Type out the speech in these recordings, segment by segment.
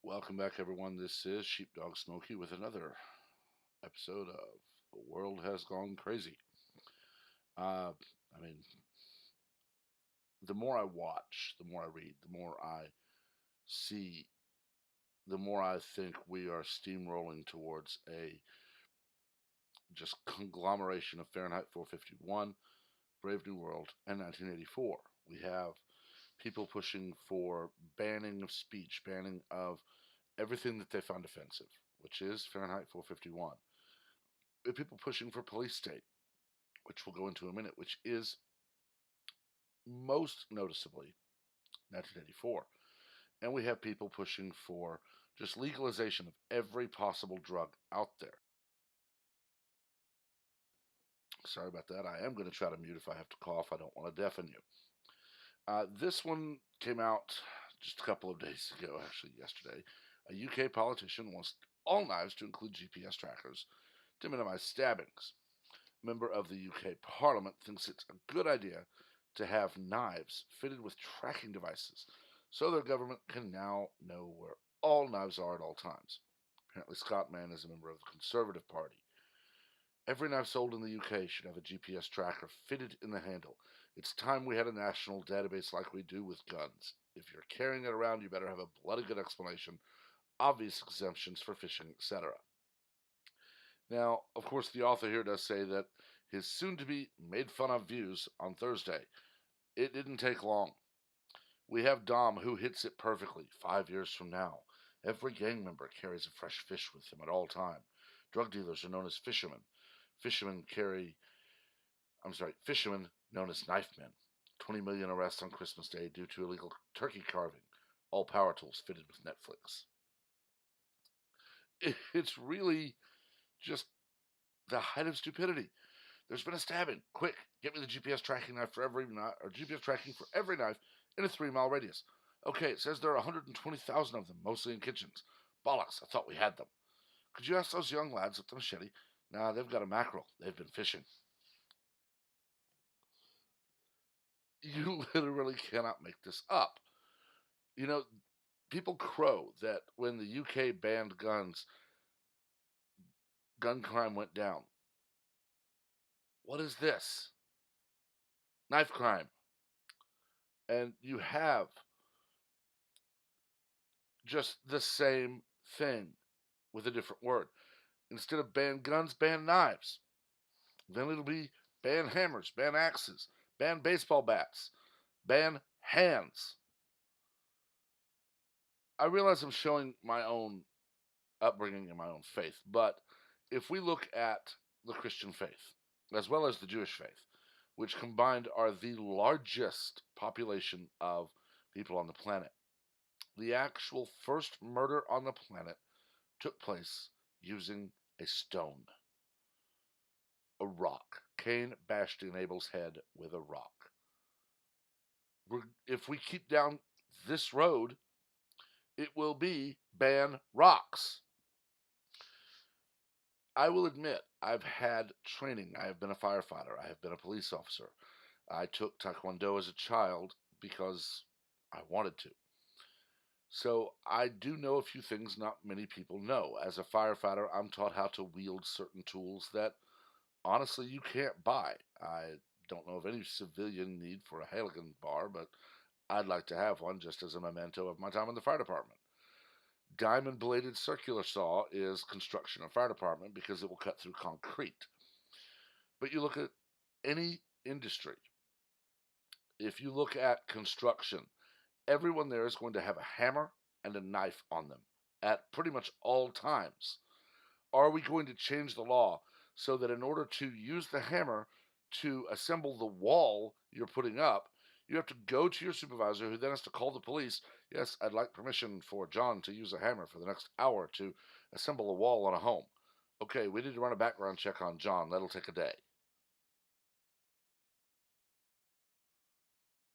Welcome back, everyone. This is Sheepdog Smokey with another episode of The World Has Gone Crazy. Uh, I mean, the more I watch, the more I read, the more I see, the more I think we are steamrolling towards a just conglomeration of Fahrenheit 451, Brave New World, and 1984. We have people pushing for banning of speech, banning of everything that they found offensive, which is Fahrenheit 451. People pushing for police state, which we'll go into in a minute, which is most noticeably 1984. And we have people pushing for just legalization of every possible drug out there. Sorry about that. I am going to try to mute if I have to cough. I don't want to deafen you. This one came out just a couple of days ago, actually yesterday. A UK politician wants all knives to include GPS trackers to minimize stabbings. A member of the UK Parliament thinks it's a good idea to have knives fitted with tracking devices so their government can now know where all knives are at all times. Apparently, Scott Mann is a member of the Conservative Party. Every knife sold in the UK should have a GPS tracker fitted in the handle. It's time we had a national database like we do with guns. If you're carrying it around, you better have a bloody good explanation, obvious exemptions for fishing, etc. Now, of course, the author here does say that his soon to be made fun of views on Thursday. It didn't take long. We have Dom, who hits it perfectly 5 years from now. Every gang member carries a fresh fish with them at all time. Drug dealers are known as fishermen. Fishermen known as knife men. 20 million arrests on Christmas Day due to illegal turkey carving. All power tools fitted with Netflix. It's really just the height of stupidity. There's been a stabbing. Quick, get me the GPS tracking knife for every knife, or GPS tracking for every knife in a 3 mile radius. Okay, it says there are 120,000 of them, mostly in kitchens. Bollocks, I thought we had them. Could you ask those young lads with the machete? Nah, they've got a mackerel. They've been fishing. You literally cannot make this up. You know, people crow that when the UK banned guns, gun crime went down. What is this? Knife crime. And you have just the same thing with a different word. Instead of ban guns, ban knives. Then it'll be ban hammers, ban axes, ban baseball bats, ban hands. I realize I'm showing my own upbringing and my own faith, but if we look at the Christian faith, as well as the Jewish faith, which combined are the largest population of people on the planet, the actual first murder on the planet took place using a stone, a rock. Cain bashed in Abel's head with a rock. If we keep down this road, it will be ban rocks. I will admit, I've had training. I have been a firefighter. I have been a police officer. I took Taekwondo as a child because I wanted to. So I do know a few things not many people know. As a firefighter, I'm taught how to wield certain tools that honestly you can't buy. I don't know of any civilian need for a Halligan bar, but I'd like to have one just as a memento of my time in the fire department. Diamond bladed circular saw is construction or fire department because it will cut through concrete. But you look at any industry, if you look at construction, everyone there is going to have a hammer and a knife on them at pretty much all times. Are we going to change the law so that in order to use the hammer to assemble the wall you're putting up, you have to go to your supervisor who then has to call the police? Yes, I'd like permission for John to use a hammer for the next hour to assemble a wall on a home. Okay, we need to run a background check on John. That'll take a day.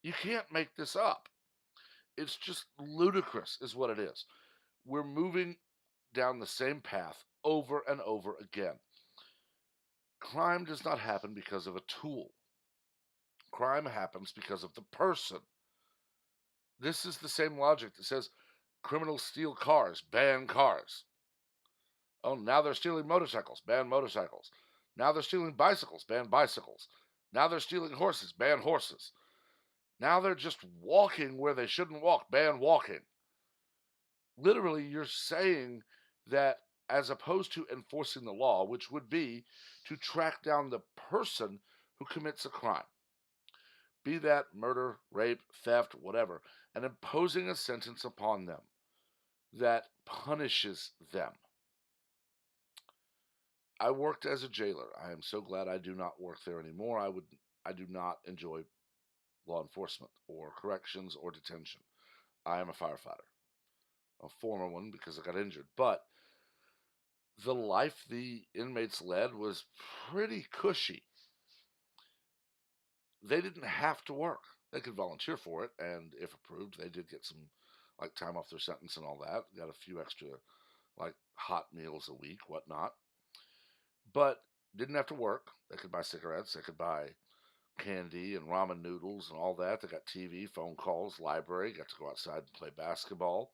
You can't make this up. It's just ludicrous, is what it is. We're moving down the same path over and over again. Crime does not happen because of a tool. Crime happens because of the person. This is the same logic that says Criminals steal cars, ban cars. Oh, now they're stealing motorcycles, ban motorcycles. Now they're stealing bicycles, ban bicycles. Now they're stealing horses, ban horses. Now they're just walking where they shouldn't walk, ban walking. Literally, you're saying that as opposed to enforcing the law, which would be to track down the person who commits a crime, be that murder, rape, theft, whatever, and imposing a sentence upon them that punishes them. I worked as a jailer. I am so glad I do not work there anymore. I do not enjoy law enforcement or corrections or detention. I am a firefighter, a former one because I got injured. But the life the inmates led was pretty cushy. They didn't have to work. They could volunteer for it, and if approved, they did get some like time off their sentence and all that. Got a few extra like hot meals a week, whatnot. But didn't have to work. They could buy cigarettes. They could buy candy and ramen noodles and all that. They got TV, phone calls, library. Got to go outside and play basketball.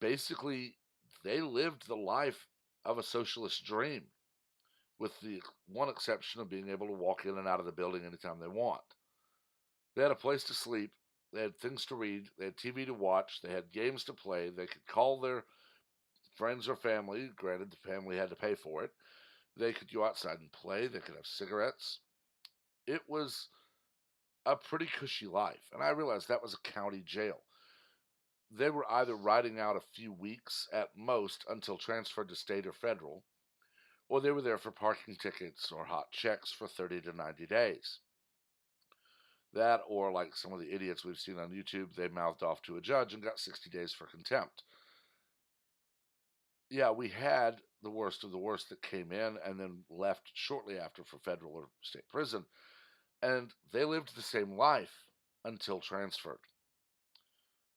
Basically, they lived the life of a socialist dream, with the one exception of being able to walk in and out of the building anytime they want. They had a place to sleep. They had things to read. They had TV to watch. They had games to play. They could call their friends or family. Granted, the family had to pay for it. They could go outside and play. They could have cigarettes. It was a pretty cushy life. And I realized that was a county jail. They were either riding out a few weeks at most until transferred to state or federal, or they were there for parking tickets or hot checks for 30 to 90 days. That, or like some of the idiots we've seen on YouTube, they mouthed off to a judge and got 60 days for contempt. Yeah, we had the worst of the worst that came in and then left shortly after for federal or state prison, and they lived the same life until transferred.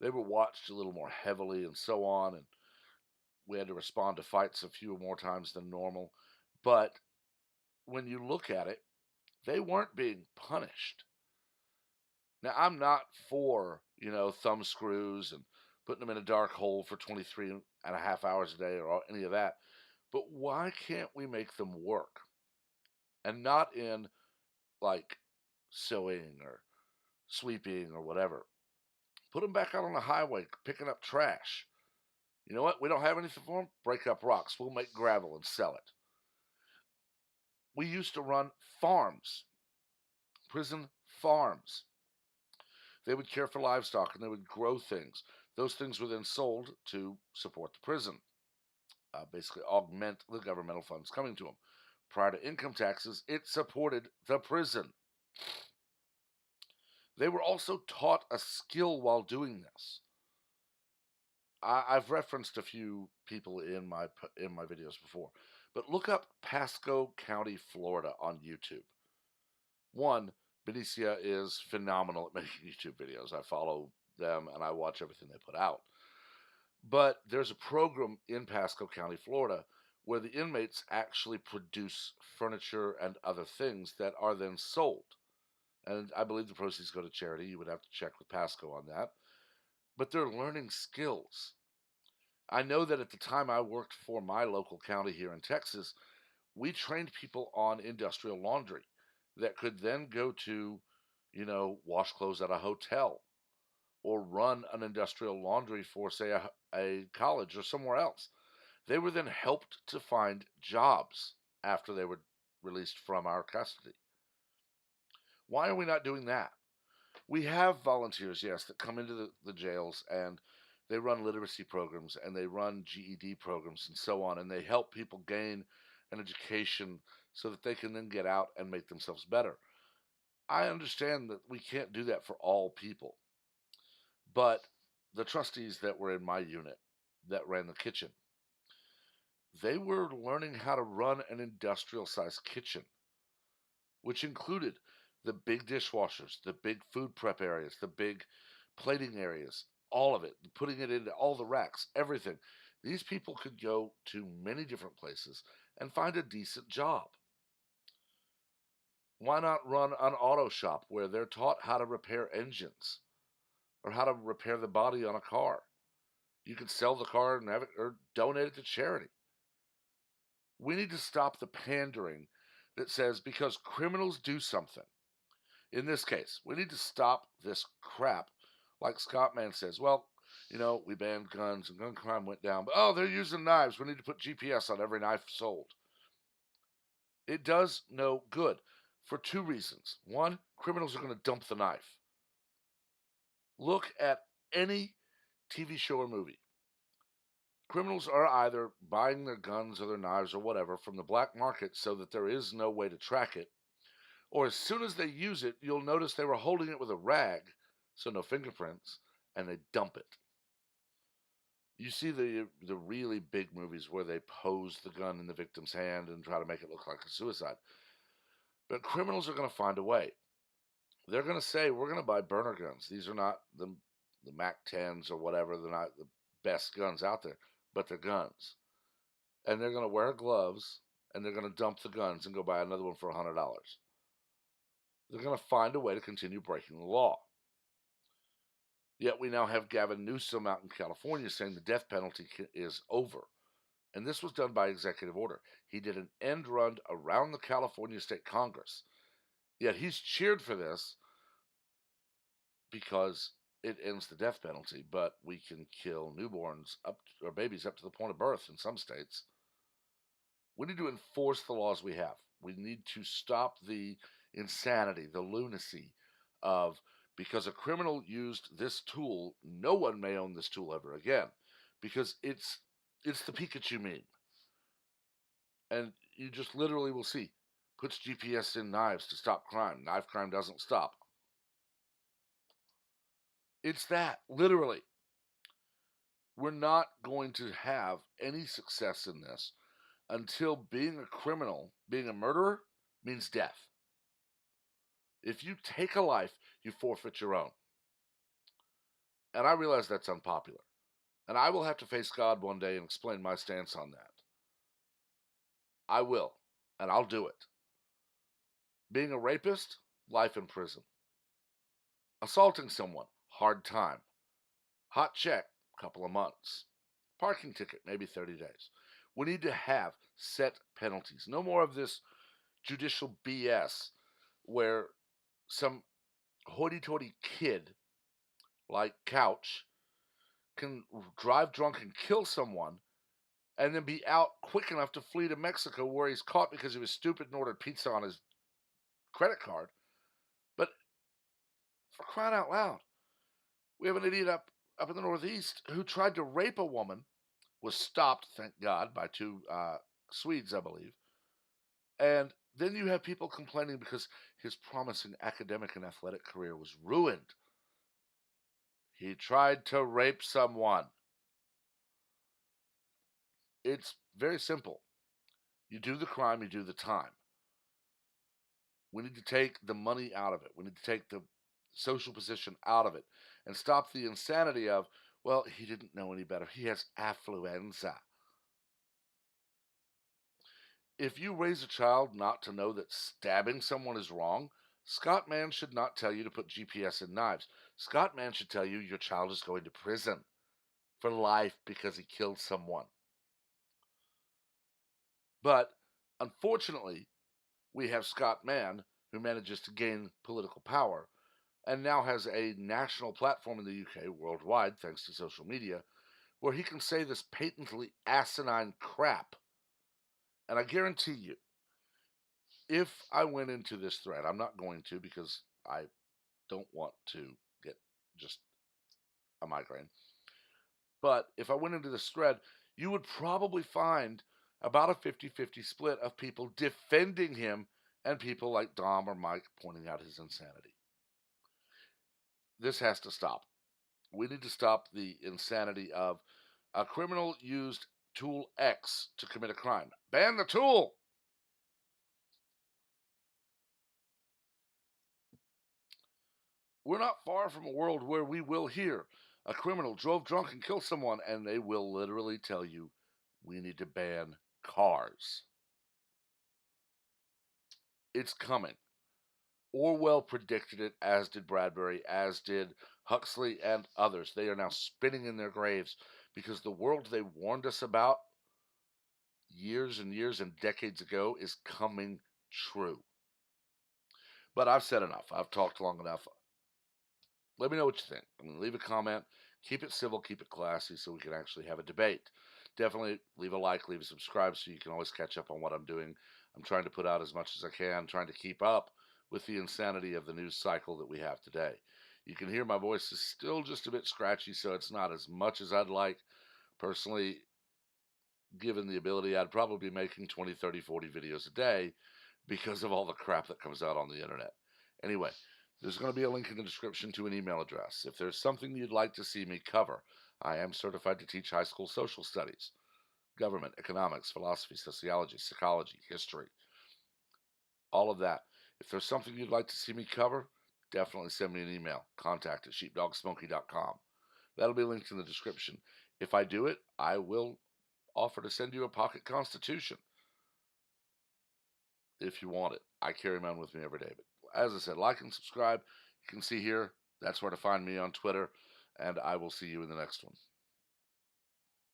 They were watched a little more heavily and so on, and we had to respond to fights a few more times than normal. But when you look at it, they weren't being punished. Now, I'm not for, thumb screws and putting them in a dark hole for 23 and a half hours a day or any of that. But why can't we make them work? And not in like sewing or sweeping or whatever. Put them back out on the highway picking up trash. You know what? We don't have anything for them. Break up rocks. We'll make gravel and sell it. We used to run farms, prison farms. They would care for livestock and they would grow things. Those things were then sold to support the prison, basically augment the governmental funds coming to them. Prior to income taxes, it supported the prison. They were also taught a skill while doing this. I've referenced a few people in my videos before, but look up Pasco County, Florida on YouTube. One, Benicia is phenomenal at making YouTube videos. I follow them and I watch everything they put out. But there's a program in Pasco County, Florida, where the inmates actually produce furniture and other things that are then sold. And I believe the proceeds go to charity. You would have to check with Pasco on that. But they're learning skills. I know that at the time I worked for my local county here in Texas, we trained people on industrial laundry that could then go to, wash clothes at a hotel or run an industrial laundry for, say, a college or somewhere else. They were then helped to find jobs after they were released from our custody. Why are we not doing that? We have volunteers, yes, that come into the jails and they run literacy programs and they run GED programs and so on, and they help people gain an education so that they can then get out and make themselves better. I understand that we can't do that for all people, but the trustees that were in my unit that ran the kitchen, they were learning how to run an industrial sized kitchen, which included the big dishwashers, the big food prep areas, the big plating areas, all of it, putting it into all the racks, everything. These people could go to many different places and find a decent job. Why not run an auto shop where they're taught how to repair engines or how to repair the body on a car? You can sell the car and have it or donate it to charity. We need to stop the pandering that says because criminals do something. In this case, we need to stop this crap. Like Scott Mann says, well, we banned guns and gun crime went down, but oh, they're using knives. We need to put GPS on every knife sold. It does no good for two reasons. One, criminals are going to dump the knife. Look at any TV show or movie. Criminals are either buying their guns or their knives or whatever from the black market so that there is no way to track it, or as soon as they use it, you'll notice they were holding it with a rag, so no fingerprints, and they dump it. You see the really big movies where they pose the gun in the victim's hand and try to make it look like a suicide. But criminals are going to find a way. They're going to say, we're going to buy burner guns. These are not the Mac 10s or whatever. They're not the best guns out there, but they're guns. And they're going to wear gloves, and they're going to dump the guns and go buy another one for $100. They're going to find a way to continue breaking the law. Yet we now have Gavin Newsom out in California saying the death penalty is over. And this was done by executive order. He did an end run around the California State Congress. Yet he's cheered for this because it ends the death penalty, but we can kill newborns or babies up to the point of birth in some states. We need to enforce the laws we have. We need to stop the insanity, the lunacy of because a criminal used this tool, no one may own this tool ever again, because it's the Pikachu meme, and you just literally will see puts GPS in knives to stop crime. Knife crime doesn't stop. It's that literally. We're not going to have any success in this until being a criminal, being a murderer, means death. If you take a life, you forfeit your own. And I realize that's unpopular. And I will have to face God one day and explain my stance on that. I will. And I'll do it. Being a rapist, life in prison. Assaulting someone, hard time. Hot check, couple of months. Parking ticket, maybe 30 days. We need to have set penalties. No more of this judicial BS where some hoity-toity kid like Couch can drive drunk and kill someone and then be out quick enough to flee to Mexico where he's caught because he was stupid and ordered pizza on his credit card. But for crying out loud, we have an idiot up in the Northeast who tried to rape a woman, was stopped, thank God, by two Swedes, I believe. And then you have people complaining because his promising academic and athletic career was ruined. He tried to rape someone. It's very simple. You do the crime, you do the time. We need to take the money out of it. We need to take the social position out of it and stop the insanity of, well, he didn't know any better. He has affluenza. If you raise a child not to know that stabbing someone is wrong, Scott Mann should not tell you to put GPS in knives. Scott Mann should tell you your child is going to prison for life because he killed someone. But unfortunately, we have Scott Mann who manages to gain political power and now has a national platform in the UK, worldwide, thanks to social media, where he can say this patently asinine crap. And I guarantee you, if I went into this thread, I'm not going to because I don't want to get just a migraine. But if I went into this thread, you would probably find about a 50-50 split of people defending him and people like Dom or Mike pointing out his insanity. This has to stop. We need to stop the insanity of a criminal used tool X to commit a crime. Ban the tool! We're not far from a world where we will hear a criminal drove drunk and killed someone, and they will literally tell you, we need to ban cars. It's coming. Orwell predicted it, as did Bradbury, as did Huxley and others. They are now spinning in their graves because the world they warned us about years and years and decades ago is coming true. But I've said enough. I've talked long enough. Let me know what you think. I mean, leave a comment. Keep it civil, keep it classy so we can actually have a debate. Definitely leave a like, leave a subscribe so you can always catch up on what I'm doing. I'm trying to put out as much as I can, trying to keep up with the insanity of the news cycle that we have today. You can hear my voice is still just a bit scratchy, so it's not as much as I'd like. Personally, given the ability, I'd probably be making 20, 30, 40 videos a day because of all the crap that comes out on the internet. Anyway, there's going to be a link in the description to an email address. If there's something you'd like to see me cover, I am certified to teach high school social studies, government, economics, philosophy, sociology, psychology, history, all of that. If there's something you'd like to see me cover, definitely send me an email. Contact@sheepdogsmoky.com. That'll be linked in the description. If I do it, I will offer to send you a pocket constitution if you want it. I carry mine with me every day. But as I said, like and subscribe. You can see here, that's where to find me on Twitter, and I will see you in the next one.